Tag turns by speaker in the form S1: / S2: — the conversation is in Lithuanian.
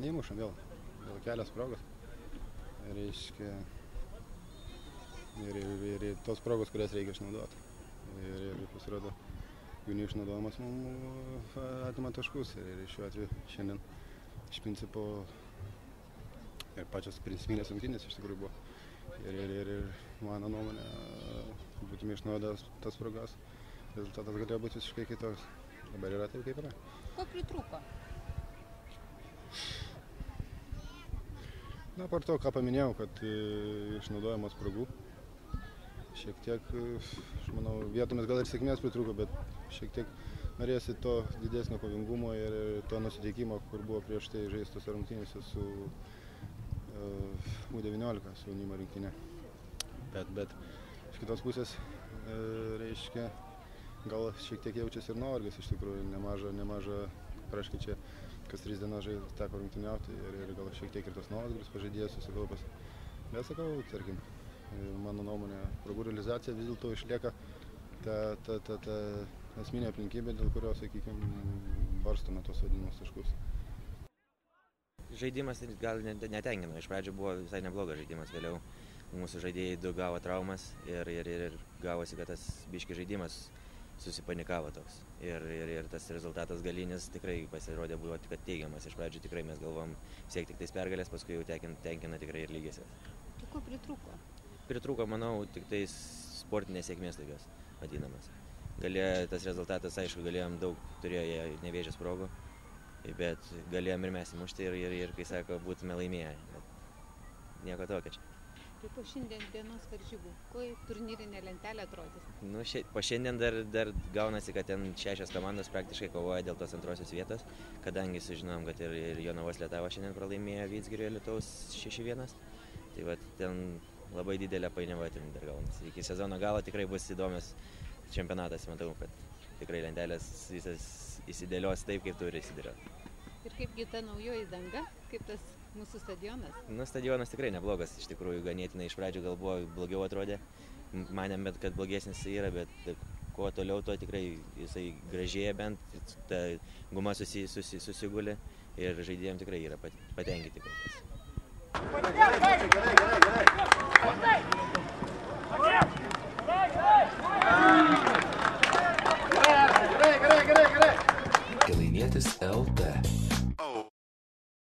S1: neįmušam vėl kelios progos. Reiškia, ir tos progos, kurias reikia išnaudoti. Ir pasirodo, jų neišnaudojimas mums atima taškus. Ir šiuo atveju šiandien iš principo ir pačios principinės rungtynės iš tikrųjų buvo. Ir mano nuomonė, būtume išnaudoję tas progas, rezultatas galėjo būti visiškai kitoks. Dabar yra taip, kaip yra.
S2: Ko pritrūko?
S1: Na, par to, ką paminėjau, kad išnaudojamas spragų. Šiek tiek, aš manau, vietomis gal ir sėkmės pritrūko, bet šiek tiek norėjosi to didesnio kovingumo ir to nusiteikimo, kur buvo prieš tai žaistose rungtynėse su U19, su jaunimo rinktinė. Bet iš kitos pusės, reiškia, gal šiek tiek jaučiasi ir nuovargis, iš tikrųjų, nemaža, praškai čia, kas 3 dienas teko rungtyniauti ir gal šiek tiek ir tas nuovargis pažaidėjas susikaupęs. Bet sakau, tarkim, mano nuomonė, progų realizacija vis dėlto išlieka ta esminė aplinkybė, dėl kurios, sakykime, barstome tos vadinimus taškus.
S3: Žaidimas gal netenkino. Iš pradžių buvo visai neblogas žaidimas, vėliau mūsų žaidėjai daug gavo traumas ir gavosi, kad tas biški žaidimas susipanikavo toks. Ir tas rezultatas galinis tikrai pasirodė buvo tik teigiamas. Iš pradžių tikrai mes galvom siekti tik tais pergalės, paskui jau tenkina tikrai ir lygiasias.
S2: Tai ko pritrūko?
S3: Pritrūko, manau, tik tais sportinės sėkmės tokios vadinamas. Galėjo tas rezultatas, aišku, galėjom daug, turėjo nevėžės progų, bet galėjom ir mes įmušti ir kai sako, būtume laimėję. Bet nieko tokio čia.
S2: Tai po šiandien dienos varžybų, kuo turnyrinė lentelė atrodys?
S3: Nu, po šiandien dar gaunasi, kad ten 6 komandos praktiškai kovoja dėl tos antrosios vietos, kadangi sužinom, kad ir Jonavos Lietava šiandien pralaimėjo Vidzgirio Alytaus 6-1. Tai va, ten labai didelė painiava ten dar gaunasi. Iki sezono galo tikrai bus įdomios čempionatas, matau, kad tikrai lentelės visas įsidėlios taip, kaip turi įsidėlioti.
S2: Ir kaipgi ta naujoji danga, kaip tas mūsų stadionas?
S3: Nu, stadionas tikrai neblogas, iš tikrųjų ganėtinai iš pradžių gal buvo blogiau atrodė. Manėm, kad blogesnis yra, bet kuo toliau, to tikrai jisai gražėja bent, ta guma susigulė ir žaidėjams tikrai yra patenkinti kol kas.
S4: Kėdainietis LT